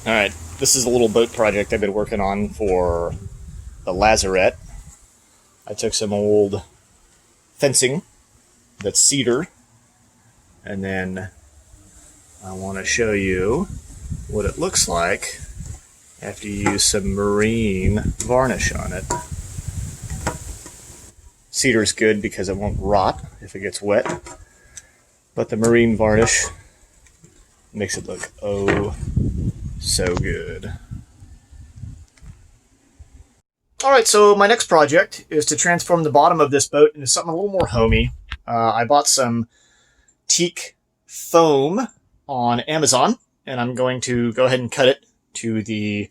Alright, this is a little boat project I've been working on for the lazarette. I took some old fencing that's cedar, and then I want to show you what it looks like after you use some marine varnish on it. Cedar's good because it won't rot if it gets wet, but the marine varnish makes it look so good. Alright, so my next project is to transform the bottom of this boat into something a little more homey. I bought some teak foam on Amazon, and I'm going to go ahead and cut it to the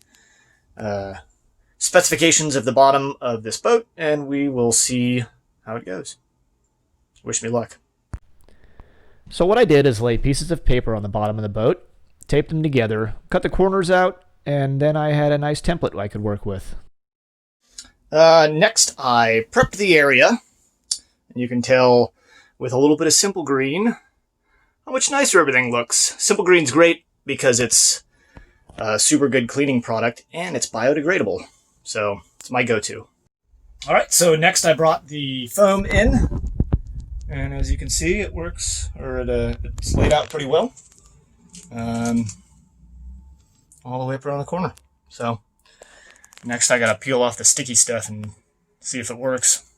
specifications of the bottom of this boat, and we will see how it goes. Wish me luck. So what I did is lay pieces of paper on the bottom of the boat, taped them together, cut the corners out, and then I had a nice template I could work with. Next, I prepped the area, and you can tell with a little bit of Simple Green how much nicer everything looks. Simple Green's great because it's a super good cleaning product, and it's biodegradable, so it's my go-to. Alright, so next I brought the foam in, and as you can see, it works, or it's laid out pretty well. All the way up around the corner. So next I gotta peel off the sticky stuff and see if it works.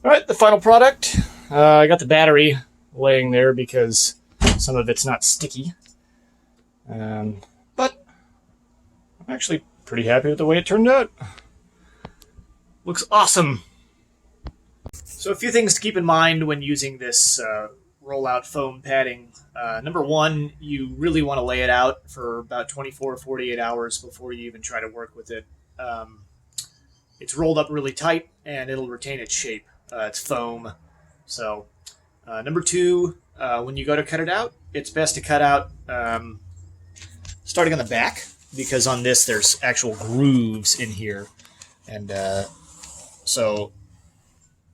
Alright, the final product. I got the battery laying there because some of it's not sticky. But I'm actually pretty happy with the way it turned out. Looks awesome. So a few things to keep in mind when using this rollout foam padding. Number one, you really want to lay it out for about 24 or 48 hours before you even try to work with it. It's rolled up really tight and it'll retain its shape. It's foam. So number two, when you go to cut it out, it's best to cut out starting on the back, because on this there's actual grooves in here, and so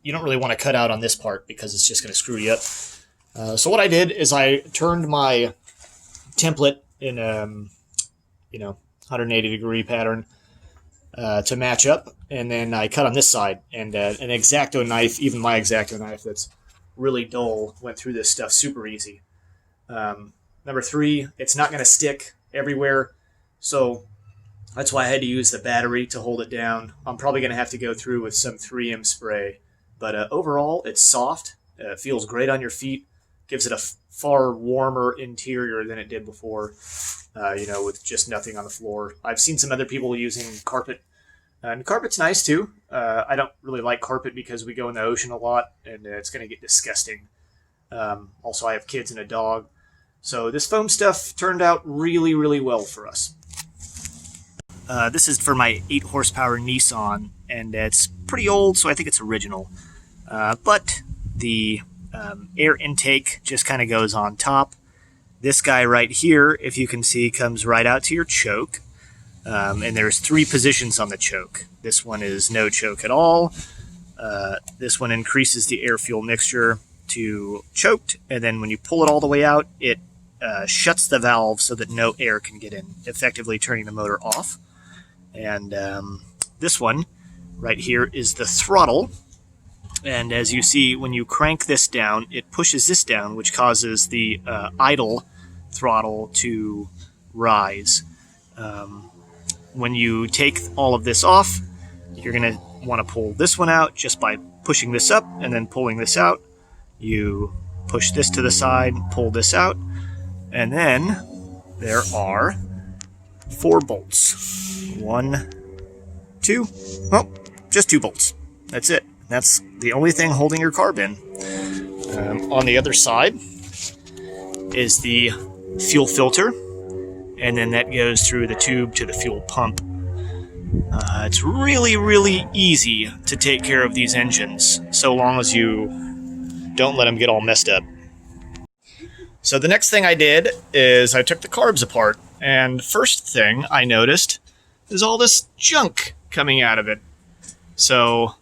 you don't really want to cut out on this part because it's just going to screw you up. So what I did is I turned my template in 180 degree pattern to match up, and then I cut on this side, and an X-Acto knife, even my X-Acto knife that's really dull, went through this stuff super easy. Number three, it's not going to stick everywhere, so that's why I had to use the battery to hold it down. I'm probably going to have to go through with some 3M spray, but overall it's soft, it feels great on your feet, gives it a far warmer interior than it did before, with just nothing on the floor. I've seen some other people using carpet, and carpet's nice too. I don't really like carpet because we go in the ocean a lot, and it's going to get disgusting. Also, I have kids and a dog, so this foam stuff turned out really, really well for us. This is for my 8 horsepower Nissan, and it's pretty old, so I think it's original. But the air intake just kind of goes on top. This guy right here, if you can see, comes right out to your choke. And there's 3 positions on the choke. This one is no choke at all. This one increases the air-fuel mixture to choked, and then when you pull it all the way out, it shuts the valve so that no air can get in, effectively turning the motor off. And this one right here is the throttle. And as you see, when you crank this down, it pushes this down, which causes the idle throttle to rise. When you take all of this off, you're going to want to pull this one out just by pushing this up and then pulling this out. You push this to the side, pull this out, and then there are 4 bolts. 1, 2, well, just 2 bolts. That's it. That's the only thing holding your carb in. On the other side is the fuel filter, and then that goes through the tube to the fuel pump. It's really, really easy to take care of these engines, so long as you don't let them get all messed up. So the next thing I did is I took the carbs apart, and first thing I noticed is all this junk coming out of it. So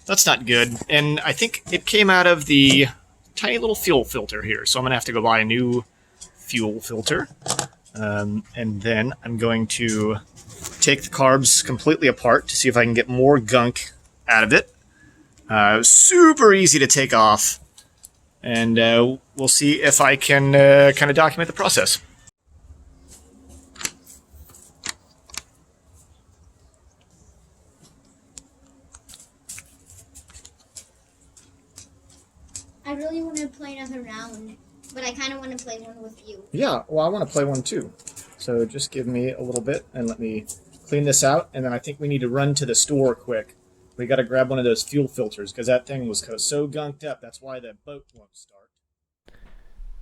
that's not good, and I think it came out of the tiny little fuel filter here, so I'm going to have to go buy a new fuel filter. And then I'm going to take the carbs completely apart to see if I can get more gunk out of it. Super easy to take off. And we'll see if I can kind of document the process. I really want to play another round, but I kind of want to play one with you. Yeah, well, I want to play one too. So just give me a little bit and let me clean this out. And then I think we need to run to the store quick. We got to grab one of those fuel filters because that thing was so gunked up. That's why the boat won't start.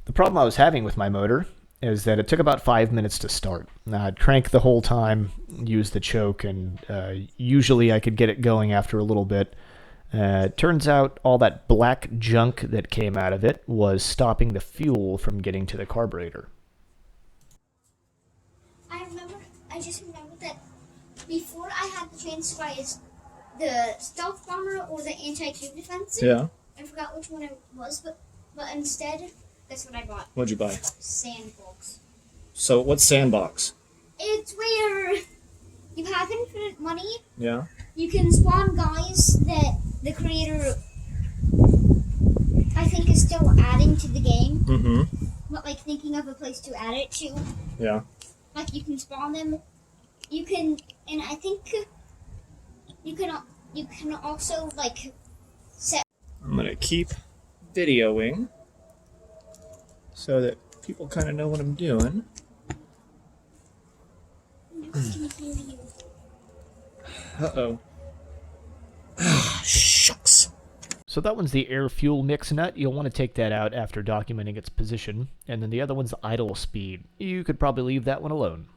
The problem I was having with my motor is that it took about 5 minutes to start. I'd crank the whole time, use the choke, and usually I could get it going after a little bit. It turns out all that black junk that came out of it was stopping the fuel from getting to the carburetor. I just remembered that before I had the chance to buy the stealth bomber or the anti-cube defensive. Yeah. I forgot which one it was, but instead, that's what I bought. What'd you buy? Sandbox. So what's Sandbox? It's where you have infinite money. Yeah. You can spawn guys that the creator, I think, is still adding to the game. Mm-hmm. But like thinking of a place to add it to. Yeah. Like you can spawn them. You can, and I think you can also like set. I'm gonna keep videoing so that people kind of know what I'm doing. Uh-oh. Shucks. So that one's the air-fuel mix nut. You'll want to take that out after documenting its position. And then the other one's the idle speed. You could probably leave that one alone.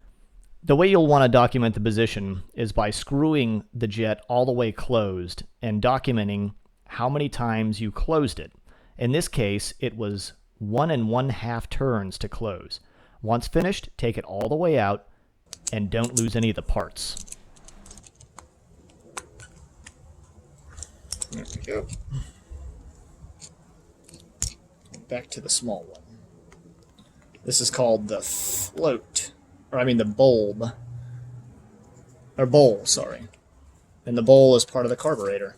The way you'll want to document the position is by screwing the jet all the way closed and documenting how many times you closed it. In this case, it was 1 1/2 turns to close. Once finished, take it all the way out and don't lose any of the parts. There we go. Back to the small one. This is called the float. Or I mean the bulb. Or bowl, sorry. And the bowl is part of the carburetor.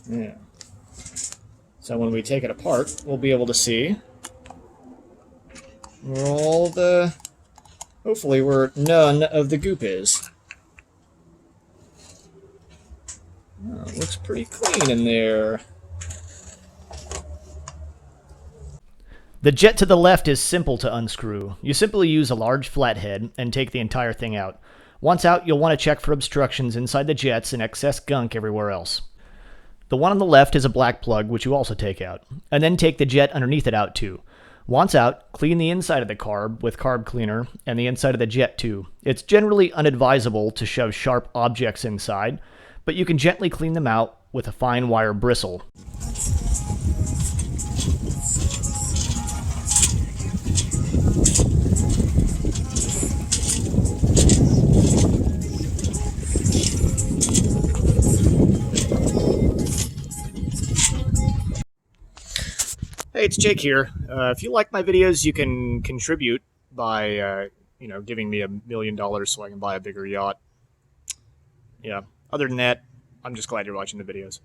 Yeah. So when we take it apart, we'll be able to see where all the... Hopefully where none of the goop is. Oh, it looks pretty clean in there. The jet to the left is simple to unscrew. You simply use a large flathead and take the entire thing out. Once out, you'll want to check for obstructions inside the jets and excess gunk everywhere else. The one on the left is a black plug, which you also take out. And then take the jet underneath it out too. Once out, clean the inside of the carb with carb cleaner and the inside of the jet too. It's generally unadvisable to shove sharp objects inside, but you can gently clean them out with a fine wire bristle. Hey, it's Jake here. If you like my videos, you can contribute by, giving me $1 million so I can buy a bigger yacht. Yeah. Other than that, I'm just glad you're watching the videos.